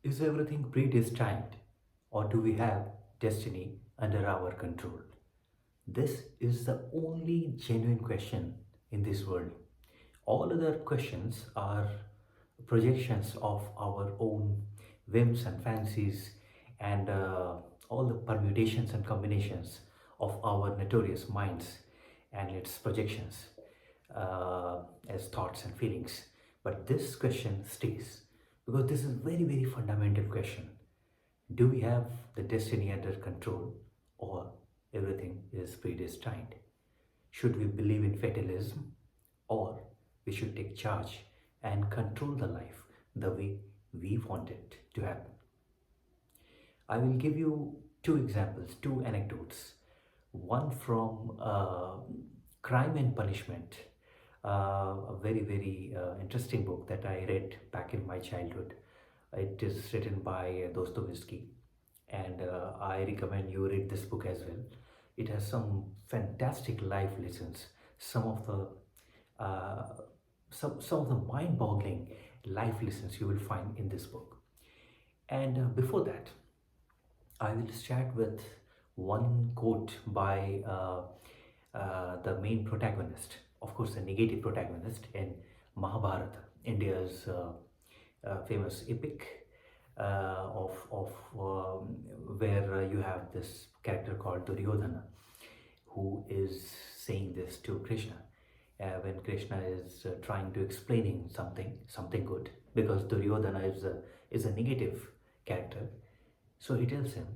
Is everything predestined, or do we have destiny under our control? This is the only genuine question in this world. All other questions are projections of our own whims and fancies and all the permutations and combinations of our notorious minds and its projections as thoughts and feelings. But this question stays because this is very, very fundamental question. Do we have the destiny under control, or everything is predestined? Should we believe in fatalism, or we should take charge and control the life the way we want it to happen? I will give you two examples, two anecdotes. One from Crime and Punishment, a very, very interesting book that I read back in my childhood. It is written by Dostoevsky, and I recommend you read this book as well. It has some fantastic life lessons, some of the some of the mind-boggling life lessons you will find in this book. And before that, I will start with one quote by the main protagonist, of course, the negative protagonist in Mahabharata, India's famous epic of where you have this character called Duryodhana, who is saying this to Krishna when Krishna is trying to explaining something good, because Duryodhana is a negative character. So he tells him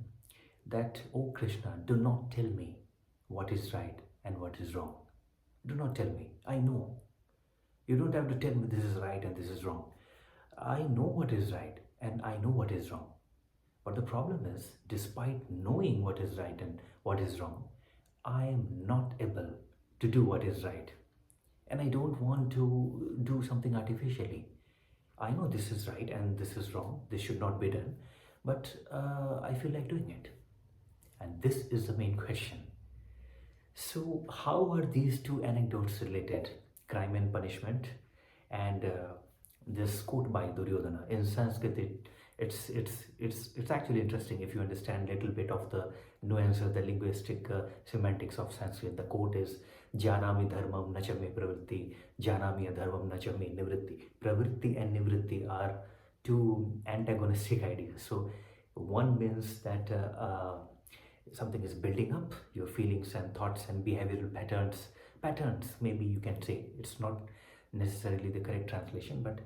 that, "Oh Krishna, do not tell me what is right and what is wrong. Do not tell me. I know. You don't have to tell me this is right and this is wrong. I know what is right and I know what is wrong. But the problem is, despite knowing what is right and what is wrong, I am not able to do what is right. And I don't want to do something artificially. I know this is right and this is wrong. This should not be done. But I feel like doing it." And this is the main question. So, how are these two anecdotes related? Crime and punishment, and this quote by Duryodhana. In Sanskrit, it's actually interesting if you understand a little bit of the nuances, the linguistic semantics of Sanskrit. The quote is "Janami dharmam nachame pravritti, janami adharmam nachame nivritti." Pravritti and nivritti are two antagonistic ideas. So one means that something is building up your feelings and thoughts and behavioral patterns, maybe you can say. It's not necessarily the correct translation, but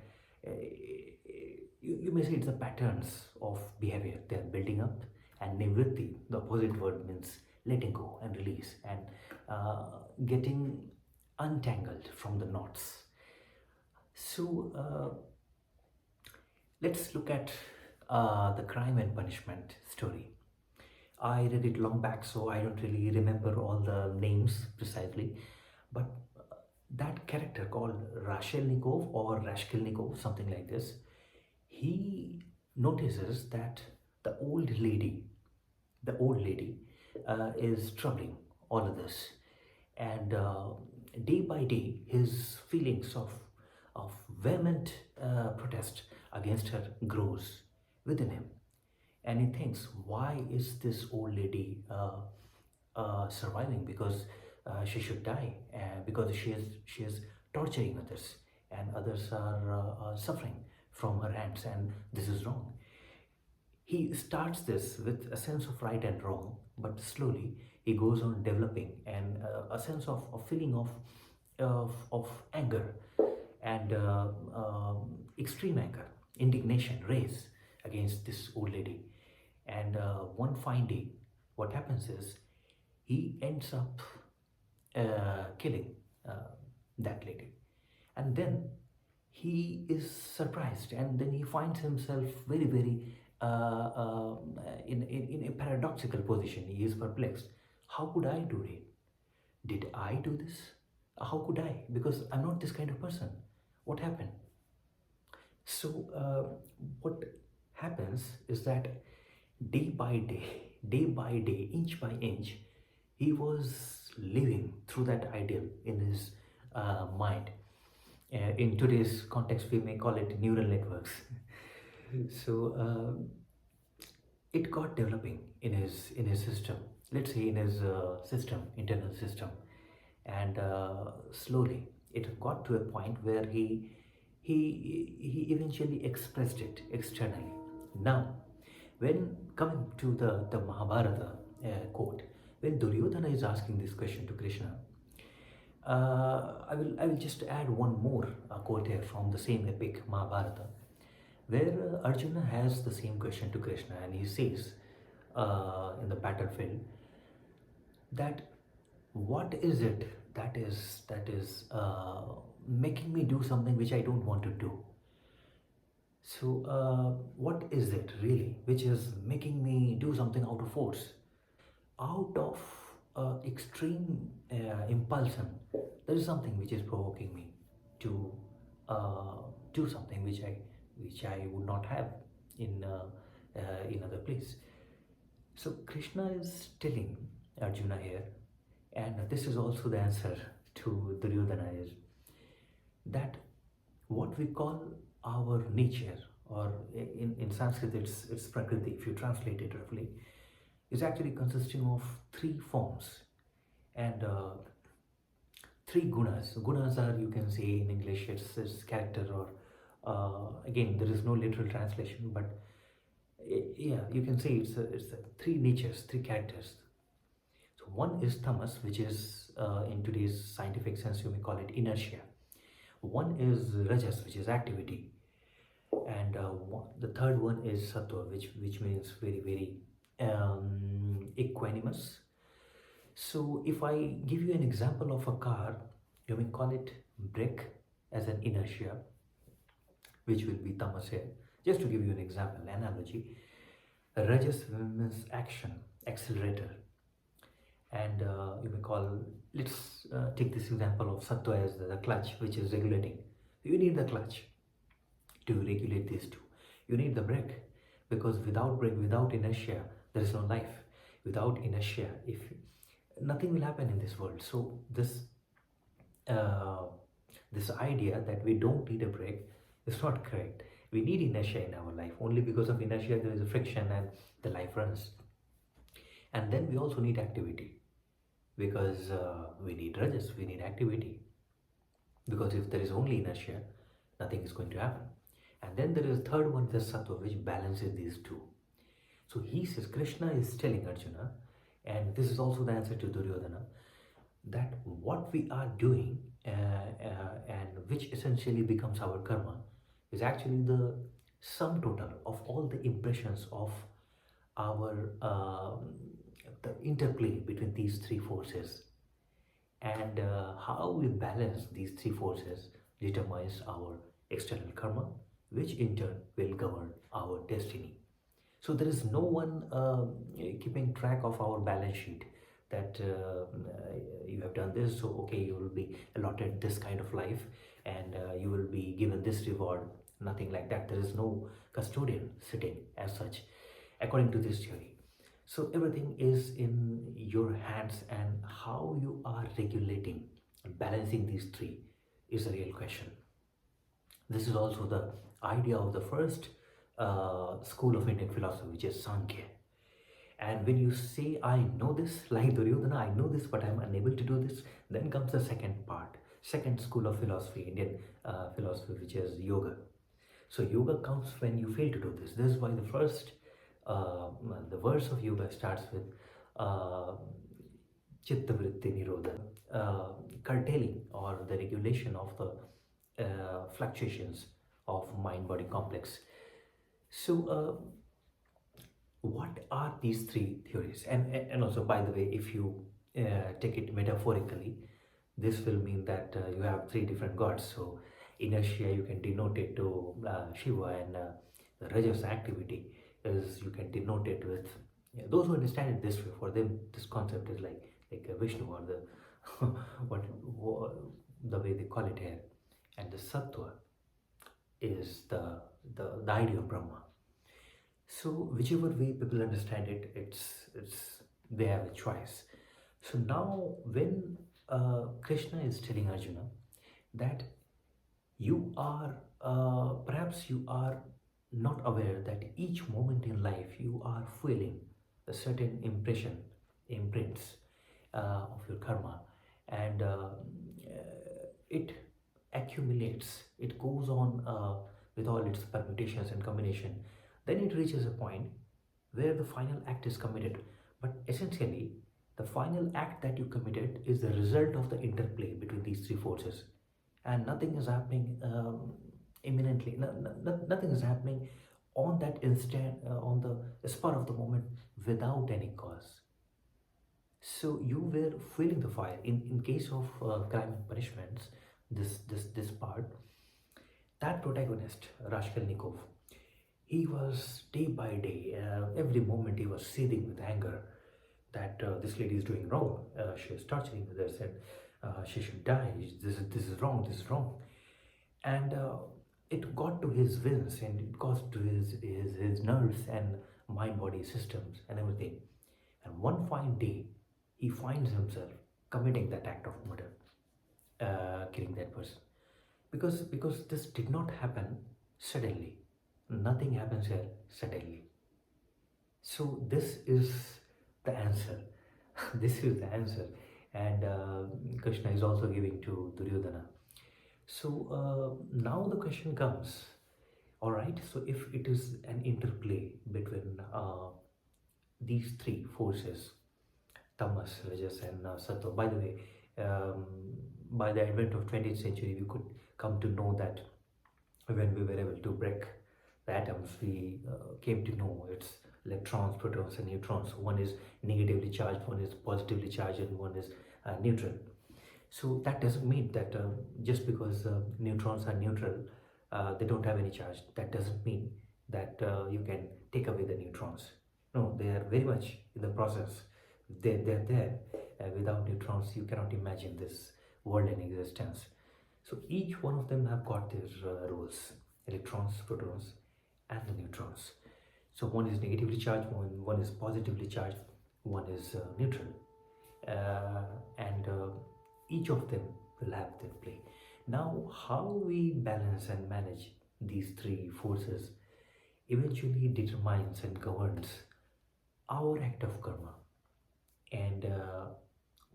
you may say it's the patterns of behavior, they are building up. And nivritti, the opposite word, means letting go and release and getting untangled from the knots. So let's look at the Crime and Punishment story. I read it long back, so I don't really remember all the names precisely. But that character called Rashelnikov or Rashkelnikov, something like this, he notices that the old lady is troubling all of this. And day by day, his feelings of vehement protest against her grows within him, and he thinks, why is this old lady surviving? Because she should die, because she is torturing others, and others are suffering from her hands, and this is wrong. He starts this with a sense of right and wrong, but slowly he goes on developing and a sense of a feeling of anger and extreme anger, indignation, rage against this old lady. And one fine day, what happens is he ends up killing that lady. And then he is surprised, and then he finds himself very, very in a paradoxical position. He is perplexed. How could I do it? Did I do this? How could I? Because I'm not this kind of person. What happened? So, what happens is that day by day, inch by inch, he was living through that ideal in his mind. In today's context, we may call it neural networks. So it got developing in his system. Let's say in his system, internal system, and slowly it got to a point where he eventually expressed it externally. Now, when coming to the Mahabharata quote, when Duryodhana is asking this question to Krishna, I will just add one more quote here from the same epic Mahabharata, where Arjuna has the same question to Krishna, and he says in the battlefield that what is it that is making me do something which I don't want to do. So what is it really which is making me do something out of force? Out of extreme impulsion, there is something which is provoking me to uh, do something which I would not have in other place. So Krishna is telling Arjuna here, and this is also the answer to Duryodhana, is that what we call our nature, or in Sanskrit it's Prakriti, if you translate it roughly, is actually consisting of three forms and three gunas. Gunas are, you can say in English, it's character, or again, there is no literal translation, but yeah, you can say it's a three natures, three characters. So one is tamas, which is in today's scientific sense, you may call it inertia. One is rajas, which is activity, and the third one is sattva, which means very very equanimous. So if I give you an example of a car, you may call it brake as an inertia, which will be tamas here. Just to give you an example, analogy, rajas means action, accelerator, and you may call, let's take this example of sattva as the clutch, which is regulating. You need the clutch to regulate these two. You need the brake, because without brake, without inertia, there is no life. Without inertia, if nothing will happen in this world. So uh, this idea that we don't need a brake is not correct. We need inertia in our life. Only because of inertia there is a friction and the life runs. And then we also need activity, because we need rajas, we need activity, because if there is only inertia, nothing is going to happen. And then there is third one, the sattva, which balances these two. So he says, Krishna is telling Arjuna, and this is also the answer to Duryodhana, that what we are doing and which essentially becomes our karma is actually the sum total of all the impressions of our the interplay between these three forces, and how we balance these three forces determines our external karma, which in turn will govern our destiny. So there is no one keeping track of our balance sheet, that you have done this, so okay, you will be allotted this kind of life, and you will be given this reward. Nothing like that. There is no custodian sitting as such, according to this theory. So everything is in your hands, and how you are regulating and balancing these three is a real question. This is also the idea of the first school of Indian philosophy, which is Sankhya. And when you say, I know this, like Duryodhana, I know this, but I'm unable to do this, then comes the second part, second school of philosophy, Indian philosophy, which is yoga. So yoga comes when you fail to do this. This is why uh, the verse of yoga starts with uh, chitta vritti nirodha, curtailing or the regulation of the fluctuations of mind-body complex. So what are these three theories? And also, by the way, if you take it metaphorically, this will mean that you have three different gods. So inertia, you can denote it to Shiva, and the rajas activity is, you can denote it with, yeah, those who understand it this way, for them this concept is like a Vishnu, or the what the way they call it here. And the sattva is the idea of Brahma. So whichever way people understand it, it's they have a choice. So now when Krishna is telling Arjuna that you are perhaps you are not aware that each moment in life you are feeling a certain imprints of your karma, and it accumulates, it goes on with all its permutations and combination. Then it reaches a point where the final act is committed. But essentially, the final act that you committed is the result of the interplay between these three forces, and nothing is happening imminently. Nothing is happening on that instant, on the spur of the moment, without any cause. So you were feeling the fire. In case of crime and punishments, this part, that protagonist, Raskolnikov, he was day by day, every moment he was seething with anger that this lady is doing wrong. She is torturing others, and she should die. This is wrong. This is wrong. And it got to his veins, and it got to his nerves and mind body systems and everything. And one fine day, he finds himself committing that act of murder, killing that person. Because this did not happen suddenly. Nothing happens here suddenly. So this is the answer. This is the answer. And Krishna is also giving to Duryodhana. So now the question comes, all right, so if it is an interplay between these three forces, tamas, rajas, and sattva. By the way, um, by the advent of 20th century, we could come to know that when we were able to break the atoms, we came to know it's electrons, protons, and neutrons. One is negatively charged, one is positively charged, and one is neutral. So that doesn't mean that just because neutrons are neutral, they don't have any charge. That doesn't mean that you can take away the neutrons. No, they are very much in the process. They're there. Without neutrons, you cannot imagine this world in existence. So each one of them have got their roles: electrons, protons, and the neutrons. So one is negatively charged, one is positively charged, one is neutral, and each of them will have their play. Now, how we balance and manage these three forces eventually determines and governs our act of karma, and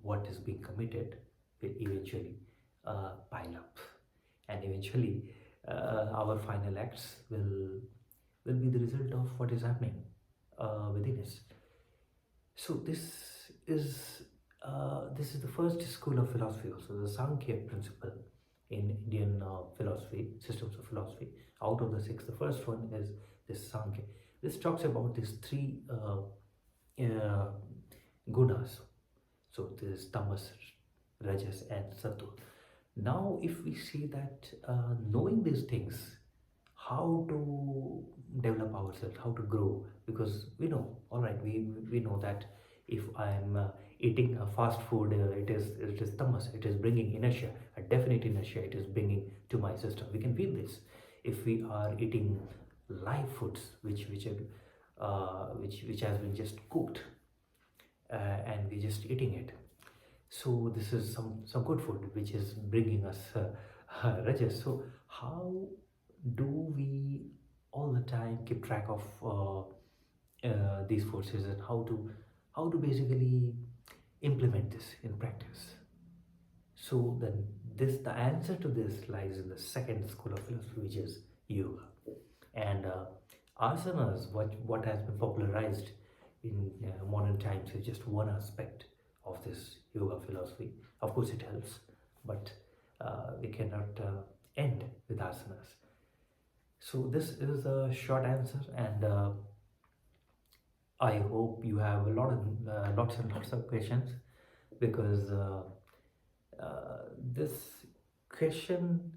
what is being committed will eventually pile up, and eventually our final acts will be the result of what is happening within us. So this is the first school of philosophy, also the Sankhya principle in Indian philosophy, systems of philosophy. Out of the six, the first one is this Sankhya. This talks about these three uh, gunas. So this tamas, rajas, and sattva. Now, if we see that knowing these things, how to develop ourselves, how to grow, because we know, all right, we know that if I'm eating fast food, it is tamas, it is bringing inertia, a definite inertia. It is bringing to my system. We can feel this. If we are eating live foods, which has been just cooked, and we're just eating it. So this is some good food which is bringing us rajas. So how do we all the time keep track of these forces, and how to basically implement this in practice? So then the answer to this lies in the second school of philosophy, which is yoga. And asanas, what has been popularized in modern times, is just one aspect of this yoga philosophy. Of course, it helps, but we cannot end with asanas. So this is a short answer, and I hope you have a lots and lots of questions, because this question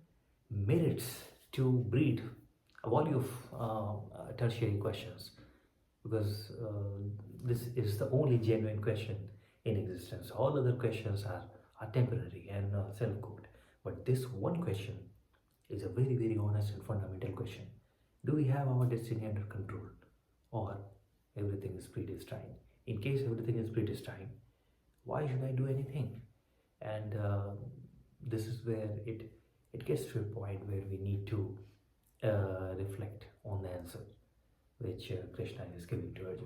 merits to breed a volume of tertiary questions, because this is the only genuine question in existence. All other questions are temporary and self-cooked, but this one question is a very, very honest and fundamental question. Do we have our destiny under control, or everything is predestined? In case everything is predestined, why should I do anything? And this is where it gets to a point where we need to reflect on the answer which Krishna is giving to Arjun.